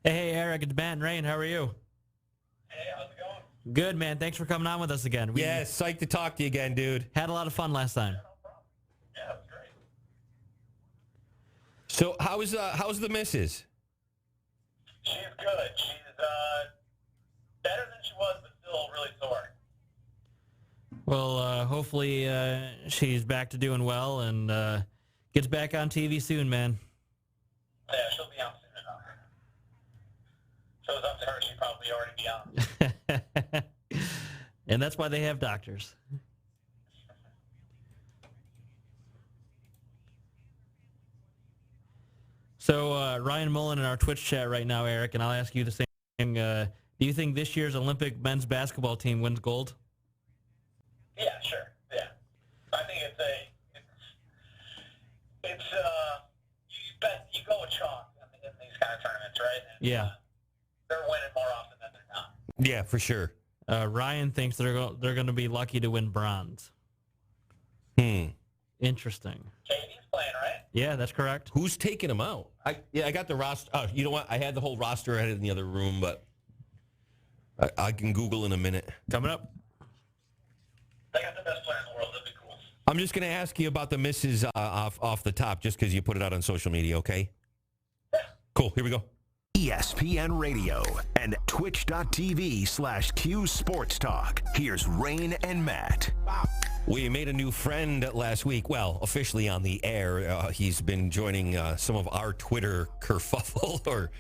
Hey, Eric, it's Ben Rain. How are you? Hey, how's it going? Good, man. Thanks for coming on with us again. We Psyched to talk to you again, dude. had a lot of fun last time. No problem. Yeah, it was great. So how's the missus? She's good. She's better than she was, but still really sore. Well, hopefully she's back to doing well and gets back on TV soon, man. Yeah, she'll be on soon enough. If it was up to her, she'd probably already be on. And that's why they have doctors. So Ryan Mullen in our Twitch chat right now, Eric, and I'll ask you the same thing. Do you think this year's Olympic men's basketball team wins gold? Yeah, sure. Yeah. I think you go with chalk in these kind of tournaments, right? And, Yeah. They're winning more often than they're not. Yeah, for sure. Ryan thinks they're going to be lucky to win bronze. Interesting. KD's playing, right? Yeah, that's correct. Who's taking him out? I got the roster. Oh, you know what? I had the whole roster ahead in the other room, but I can Google in a minute. Coming up. They got the best player in the world. That'd be cool. I'm just going to ask you about the misses off the top, just because you put it out on social media, okay? Yeah. Cool. Here we go. ESPN Radio and twitch.tv/Q Sports Talk. Here's Rain and Matt. We made a new friend last week. Well, officially on the air. He's been joining some of our Twitter kerfuffle or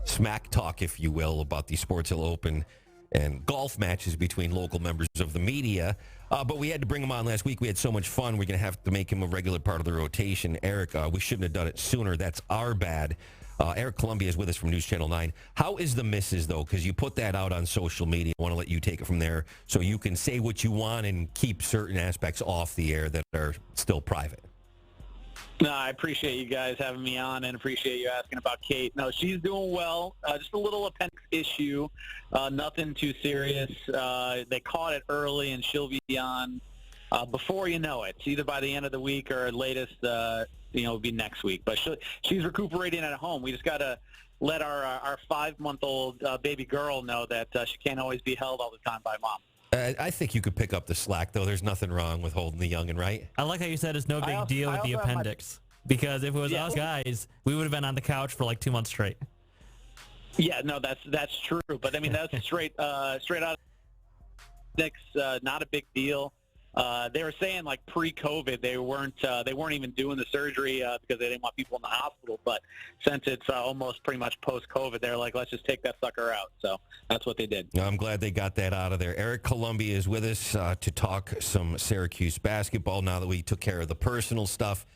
smack talk, if you will, about the SportsZilla Open and golf matches between local members of the media. But we had to bring him on last week. We had so much fun. We're going to have to make him a regular part of the rotation. Eric, we shouldn't have done it sooner. That's our bad. Eric Columbia is with us from News Channel 9. How is the misses, though? Because you put that out on social media. I want to let you take it from there so you can say what you want and keep certain aspects off the air that are still private. No, I appreciate you guys having me on and appreciate you asking about Kate. No, she's doing well. Just a little appendix issue. Nothing too serious. They caught it early, and she'll be on before you know it. It's either by the end of the week or latest, it'll be next week. But she's recuperating at home. We just got to let our 5-month-old baby girl know that she can't always be held all the time by mom. I think you could pick up the slack, though. There's nothing wrong with holding the youngin', right? I like how you said it's no big deal with the appendix. Because if it was us guys, we would have been on the couch for like 2 months straight. Yeah, no, that's true. But I mean, that's straight out of appendix, not a big deal. They were saying like pre-COVID they weren't even doing the surgery because they didn't want people in the hospital. But since it's almost pretty much post-COVID, they're like, let's just take that sucker out. So that's what they did. I'm glad they got that out of there. Eric Columbia is with us to talk some Syracuse basketball. Now that we took care of the personal stuff,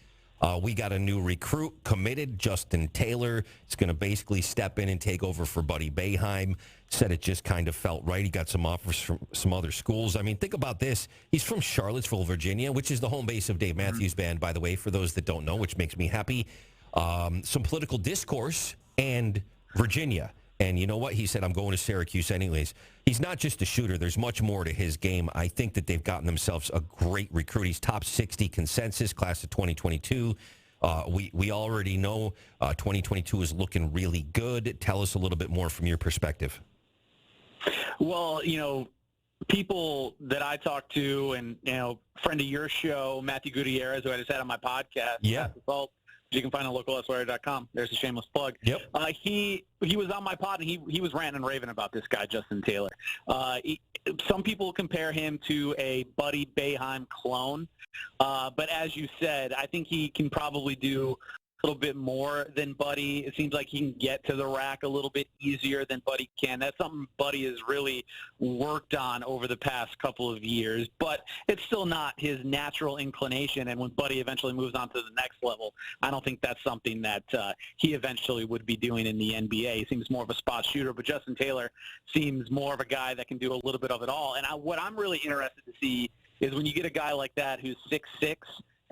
we got a new recruit committed, Justin Taylor. He's going to basically step in and take over for Buddy Boeheim. Said it just kind of felt right. He got some offers from some other schools. I mean, think about this. He's from Charlottesville, Virginia, which is the home base of Dave Matthews Band, by the way, for those that don't know, which makes me happy. Some political discourse and Virginia. And you know what? He said, I'm going to Syracuse anyways. He's not just a shooter. There's much more to his game. I think that they've gotten themselves a great recruit. He's top 60 consensus, class of 2022. We already know 2022 is looking really good. Tell us a little bit more from your perspective. Well, people that I talk to and, friend of your show, Matthew Gutierrez, who I just had on my podcast, Yeah. you can find on localswire.com. There's a shameless plug. Yep. He was on my pod, and he was ranting and raving about this guy, Justin Taylor. Some people compare him to a Buddy Boeheim clone. But as you said, I think he can probably do a little bit more than Buddy. It seems like he can get to the rack a little bit easier than Buddy can. That's something Buddy has really worked on over the past couple of years, but it's still not his natural inclination. And when Buddy eventually moves on to the next level, I don't think that's something that he eventually would be doing in the NBA. He seems more of a spot shooter, but Justin Taylor seems more of a guy that can do a little bit of it all. And what I'm really interested to see is when you get a guy like that who's 6'6",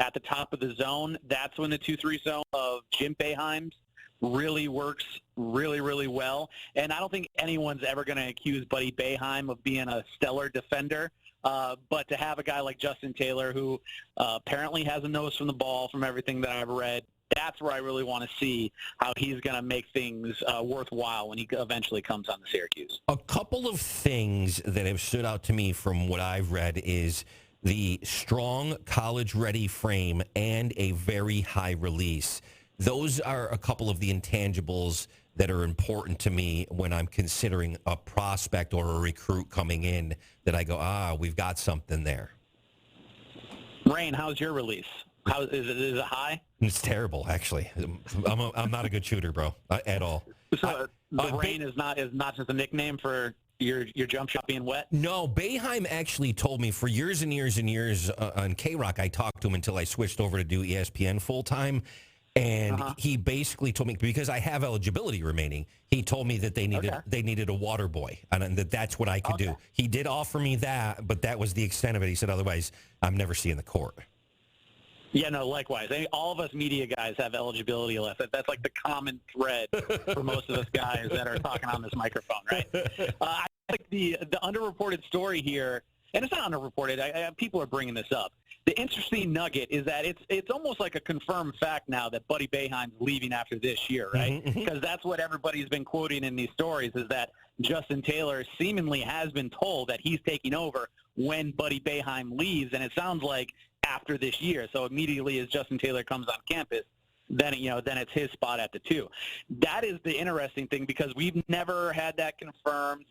at the top of the zone, that's when the 2-3 zone of Jim Boeheim's really works really, really well. And I don't think anyone's ever going to accuse Buddy Boeheim of being a stellar defender. But to have a guy like Justin Taylor, who apparently has a nose from the ball from everything that I've read, That's where I really want to see how he's going to make things worthwhile when he eventually comes on to Syracuse. A couple of things that have stood out to me from what I've read is the strong college-ready frame and a very high release. Those are a couple of the intangibles that are important to me when I'm considering a prospect or a recruit coming in that I go, we've got something there. Rain, how's your release? Is it high? It's terrible, actually. I'm not a good shooter, bro, at all. So Rain is not just a nickname for your jump shot being wet? No, Boeheim actually told me for years and years and years on K-Rock, I talked to him until I switched over to do ESPN full-time. And he basically told me, because I have eligibility remaining, he told me that they needed a water boy, and that's what I could do. He did offer me that, but that was the extent of it. He said, otherwise, I'm never seeing the court. Yeah, no, likewise. I mean, all of us media guys have eligibility left. That's like the common thread for most of us guys that are talking on this microphone, right? I think the underreported story here, and it's not underreported. People are bringing this up. The interesting nugget is that it's almost like a confirmed fact now that Buddy Boeheim's leaving after this year, right? Because that's what everybody's been quoting in these stories is that Justin Taylor seemingly has been told that he's taking over when Buddy Boeheim leaves, and it sounds like after this year. So immediately as Justin Taylor comes on campus, then it's his spot at the 2. That is the interesting thing because we've never had that confirmed.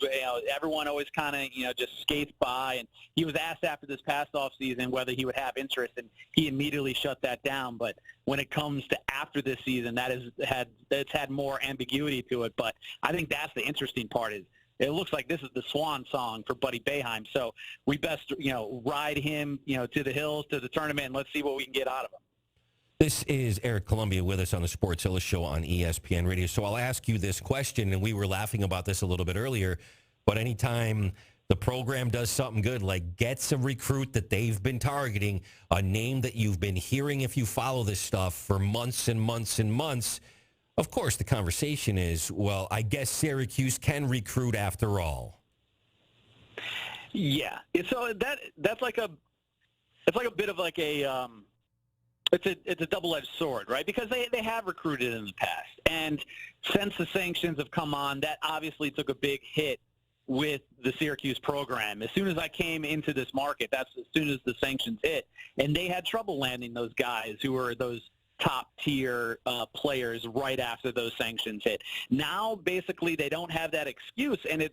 Everyone always kind of just skates by. And he was asked after this past offseason whether he would have interest, and he immediately shut that down. But when it comes to after this season, it's had more ambiguity to it. But I think that's the interesting part is it looks like this is the swan song for Buddy Boeheim. So we best ride him to the hills, to the tournament, and let's see what we can get out of him. This is Erik Columbia with us on the SportsZilla show on ESPN Radio. So I'll ask you this question, and we were laughing about this a little bit earlier, but anytime the program does something good, like gets a recruit that they've been targeting, a name that you've been hearing if you follow this stuff for months and months and months, of course the conversation is, well, I guess Syracuse can recruit after all. Yeah. That's like a bit of like a it's a double-edged sword, right? Because they have recruited in the past. And since the sanctions have come on, that obviously took a big hit with the Syracuse program. As soon as I came into this market, that's as soon as the sanctions hit. And they had trouble landing those guys who were those top-tier players right after those sanctions hit. Now, basically, they don't have that excuse, and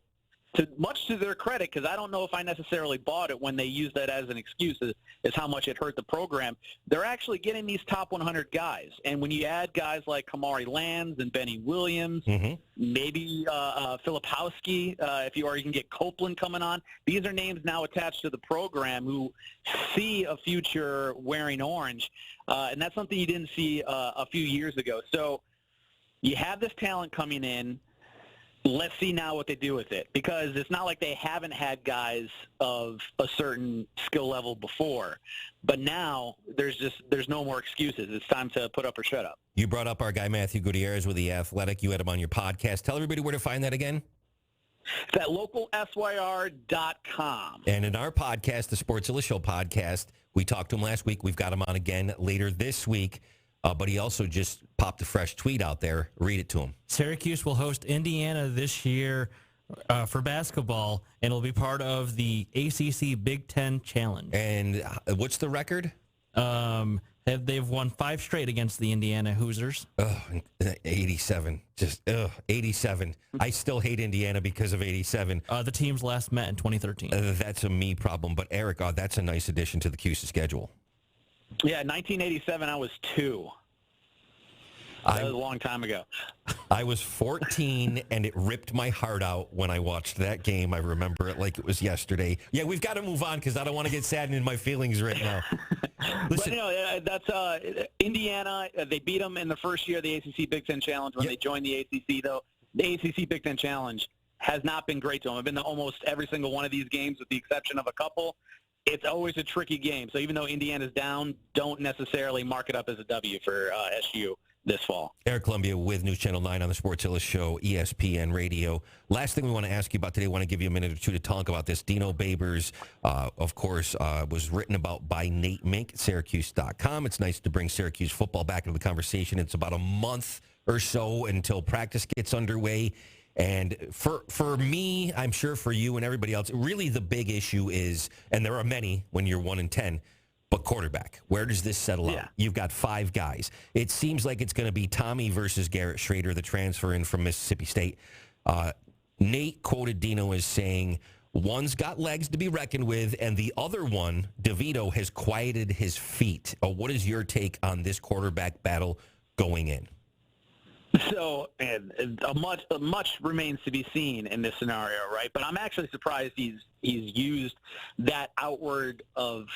much to their credit, because I don't know if I necessarily bought it when they used that as an excuse, is how much it hurt the program. They're actually getting these top 100 guys. And when you add guys like Kamari Lands and Benny Williams, maybe Filipowski, or you can get Copeland coming on, these are names now attached to the program who see a future wearing orange. And that's something you didn't see a few years ago. So you have this talent coming in. Let's see now what they do with it, because it's not like they haven't had guys of a certain skill level before, but now there's no more excuses. It's time to put up or shut up. You brought up our guy Matthew Gutierrez with The Athletic. You had him on your podcast. Tell everybody where to find that again. It's at localsyr.com. And in our podcast, the SportsZilla Show podcast, we talked to him last week. We've got him on again later this week. But he also just popped a fresh tweet out there. Read it to him. Syracuse will host Indiana this year for basketball, and it'll be part of the ACC Big Ten Challenge. And what's the record? They've won 5 straight against the Indiana Hoosiers. 87. 87. I still hate Indiana because of 87. The teams last met in 2013. That's a me problem. But, Erik, that's a nice addition to the CUSA schedule. Yeah, 1987, I was 2. That was a long time ago. I was 14, and it ripped my heart out when I watched that game. I remember it like it was yesterday. Yeah, we've got to move on because I don't want to get saddened in my feelings right now. Listen. But, that's Indiana. They beat them in the first year of the ACC Big Ten Challenge when they joined the ACC, though. The ACC Big Ten Challenge has not been great to them. I've been to almost every single one of these games with the exception of a couple. It's always a tricky game. So even though Indiana's down, don't necessarily mark it up as a W for SU this fall. Erik Columbia with News Channel 9 on the SportsZilla show, ESPN Radio. Last thing we want to ask you about today, I want to give you a minute or two to talk about this. Dino Babers, of course, was written about by Nate Mink at Syracuse.com. It's nice to bring Syracuse football back into the conversation. It's about a month or so until practice gets underway. And for me, I'm sure for you and everybody else, really the big issue is, and there are many when you're 1-10, but quarterback. Where does this settle out? You've got 5 guys. It seems like it's going to be Tommy versus Garrett Schrader, the transfer in from Mississippi State. Nate quoted Dino as saying, one's got legs to be reckoned with, and the other one, DeVito, has quieted his feet. What is your take on this quarterback battle going in? So, and much remains to be seen in this scenario, right? But I'm actually surprised he's used that outward of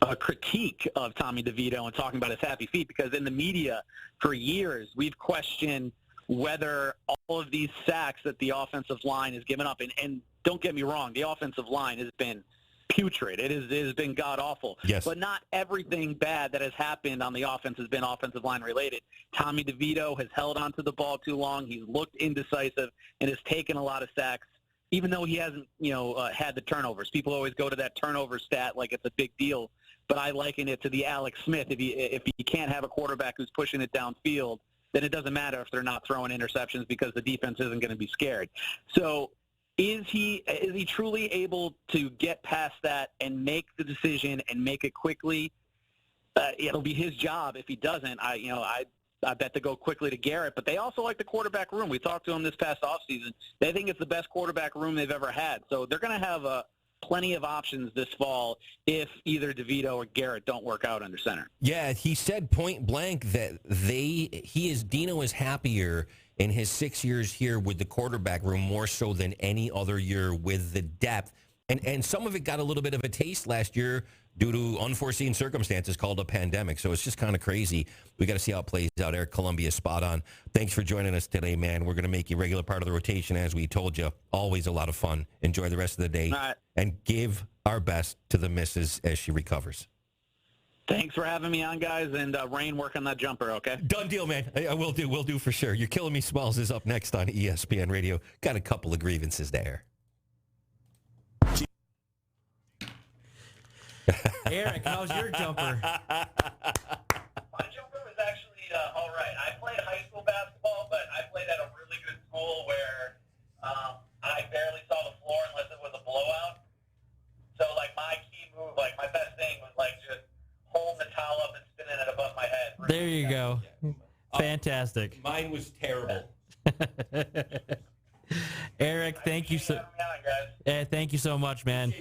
a critique of Tommy DeVito and talking about his happy feet, because in the media for years we've questioned whether all of these sacks that the offensive line has given up, and don't get me wrong, the offensive line has been putrid. It has been god-awful. Yes. But not everything bad that has happened on the offense has been offensive line related. Tommy DeVito has held onto the ball too long. He's looked indecisive and has taken a lot of sacks, even though he hasn't, had the turnovers. People always go to that turnover stat like it's a big deal, but I liken it to the Alex Smith. If you can't have a quarterback who's pushing it downfield, then it doesn't matter if they're not throwing interceptions because the defense isn't going to be scared. So is he truly able to get past that and make the decision and make it quickly? It'll be his job. If he doesn't, I bet to go quickly to Garrett. But they also like the quarterback room. We talked to him this past offseason. They think it's the best quarterback room they've ever had. So they're going to have plenty of options this fall if either DeVito or Garrett don't work out under center. Yeah, he said point blank that Dino is happier in his 6 years here with the quarterback room more so than any other year with the depth. And some of it got a little bit of a taste last year due to unforeseen circumstances called a pandemic. So it's just kind of crazy. We got to see how it plays out. Erik Columbia, spot on. Thanks for joining us today, man. We're going to make you a regular part of the rotation, as we told you. Always a lot of fun. Enjoy the rest of the day. All right. And give our best to the missus as she recovers. Thanks for having me on, guys, and Rain, work on that jumper, okay? Done deal, man. I will do. We'll do for sure. You're Killing Me Smalls is up next on ESPN Radio. Got a couple of grievances there. Eric, how's your jumper? My jumper was actually all right. I played high school basketball, but I played at a really good school where I barely saw the floor unless it was a blowout. So, my key move, my best thing was, just holding the towel up and spinning it above my head. There you go. Fantastic. Mine was terrible. Eric, thank you so. Thank you so much, man.